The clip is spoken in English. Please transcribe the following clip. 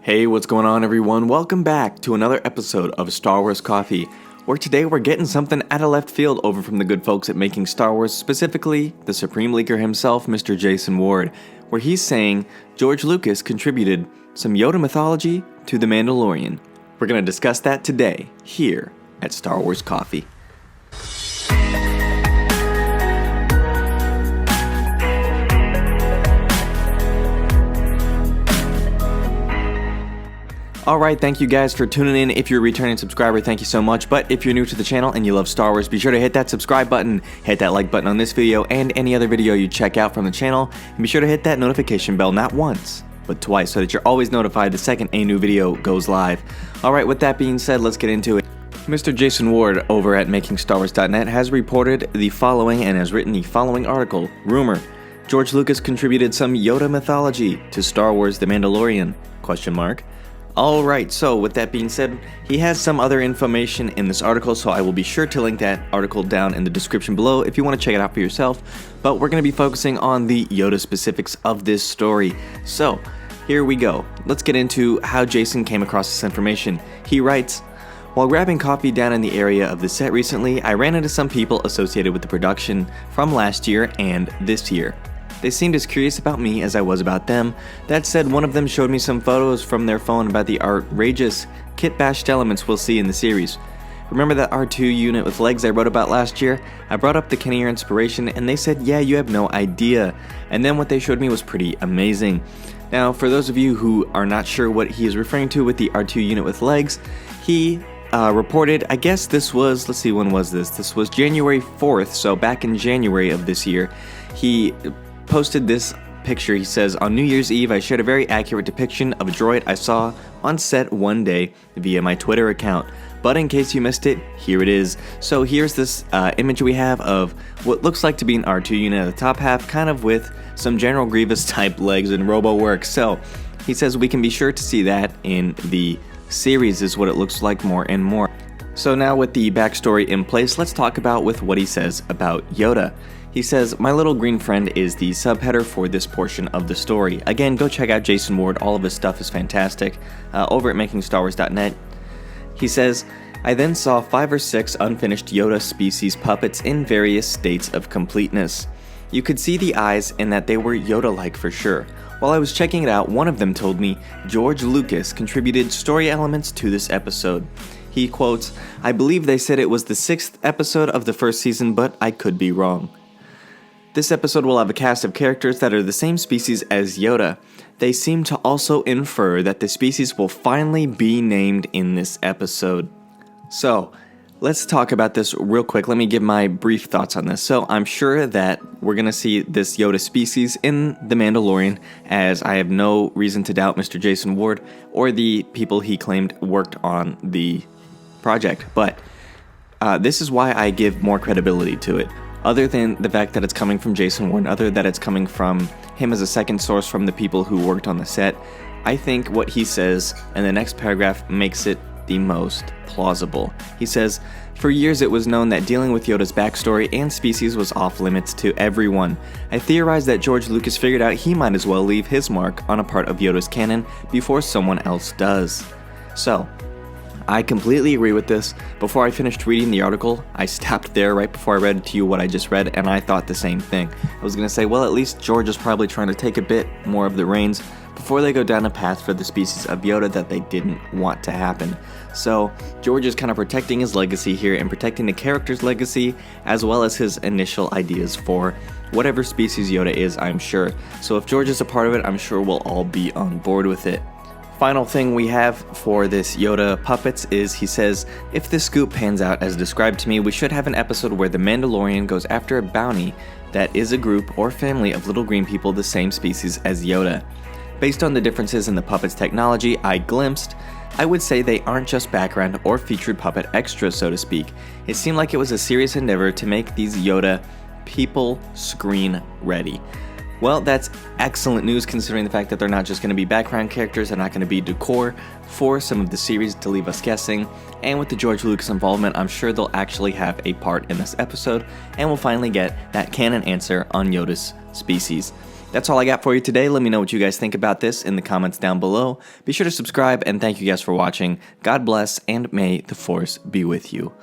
Hey, what's going on everyone? Welcome back to another episode of Star Wars Coffee, where today we're getting something out of left field over from the good folks at Making Star Wars, specifically the Supreme Leaker himself, Mr. Jason Ward, where he's saying George Lucas contributed some Yoda mythology to The Mandalorian. We're going to discuss that today, here at Star Wars Coffee. Alright, thank you guys for tuning in. If you're a returning subscriber, thank you so much. But if you're new to the channel and you love Star Wars, be sure to hit that subscribe button, hit that like button on this video and any other video you check out from the channel, and be sure to hit that notification bell not once, but twice, so that you're always notified the second a new video goes live. Alright, with that being said, let's get into it. Mr. Jason Ward over at MakingStarWars.net has reported the following and has written the following article. Rumor: George Lucas contributed some Yoda mythology to Star Wars The Mandalorian? ? Alright, so with that being said, he has some other information in this article, so I will be sure to link that article down in the description below if you want to check it out for yourself. But we're going to be focusing on the Yoda specifics of this story. So, here we go. Let's get into how Jason came across this information. He writes, "While grabbing coffee down in the area of the set recently, I ran into some people associated with the production from last year and this year. They seemed as curious about me as I was about them. That said, one of them showed me some photos from their phone about the outrageous kit-bashed elements we'll see in the series. Remember that R2 unit with legs I wrote about last year? I brought up the Kenny inspiration and they said, yeah, you have no idea. And then what they showed me was pretty amazing." Now, for those of you who are not sure what he is referring to with the R2 unit with legs, he reported, I guess this was, let's see, when was this? This was January 4th, so back in January of this year, he posted this picture. He says, "On New Year's Eve, I shared a very accurate depiction of a droid I saw on set one day via my Twitter account. But in case you missed it, here it is." So here's this image we have of what looks like to be an R2 unit at the top half, kind of with some General Grievous type legs and robo work. So he says we can be sure to see that in the series is what it looks like more and more. So now with the backstory in place, let's talk about with what he says about Yoda. He says, "My little green friend is the subheader for this portion of the story." Again, go check out Jason Ward. All of his stuff is fantastic over at MakingStarWars.net. He says, "I then saw 5 or 6 unfinished Yoda species puppets in various states of completeness. You could see the eyes and that they were Yoda-like for sure. While I was checking it out, one of them told me George Lucas contributed story elements to this episode. He quotes, 'I believe they said it was the 6th episode of the first season, but I could be wrong. This episode will have a cast of characters that are the same species as Yoda. They seem to also infer that the species will finally be named in this episode.'" So, let's talk about this real quick. Let me give my brief thoughts on this. So, I'm sure that we're going to see this Yoda species in The Mandalorian, as I have no reason to doubt Mr. Jason Ward or the people he claimed worked on the project. But this is why I give more credibility to it. Other than the fact that it's coming from Jason Ward, other that it's coming from him as a second source from the people who worked on the set, I think what he says in the next paragraph makes it the most plausible. He says, "For years it was known that dealing with Yoda's backstory and species was off limits to everyone. I theorized that George Lucas figured out he might as well leave his mark on a part of Yoda's canon before someone else does." So, I completely agree with this. Before I finished reading the article, I stopped there right before I read to you what I just read, and I thought the same thing. I was going to say, well, at least George is probably trying to take a bit more of the reins before they go down a path for the species of Yoda that they didn't want to happen. So, George is kind of protecting his legacy here and protecting the character's legacy, as well as his initial ideas for whatever species Yoda is, I'm sure. So if George is a part of it, I'm sure we'll all be on board with it. Final thing we have for this Yoda puppets is, he says, "If this scoop pans out as described to me, we should have an episode where the Mandalorian goes after a bounty that is a group or family of little green people the same species as Yoda. Based on the differences in the puppet's technology I glimpsed, I would say they aren't just background or featured puppet extras, so to speak. It seemed like it was a serious endeavor to make these Yoda people screen ready." Well, that's excellent news considering the fact that they're not just going to be background characters, they're not going to be decor for some of the series to leave us guessing, and with the George Lucas involvement, I'm sure they'll actually have a part in this episode, and we'll finally get that canon answer on Yoda's species. That's all I got for you today. Let me know what you guys think about this in the comments down below. Be sure to subscribe, and thank you guys for watching. God bless, and may the Force be with you.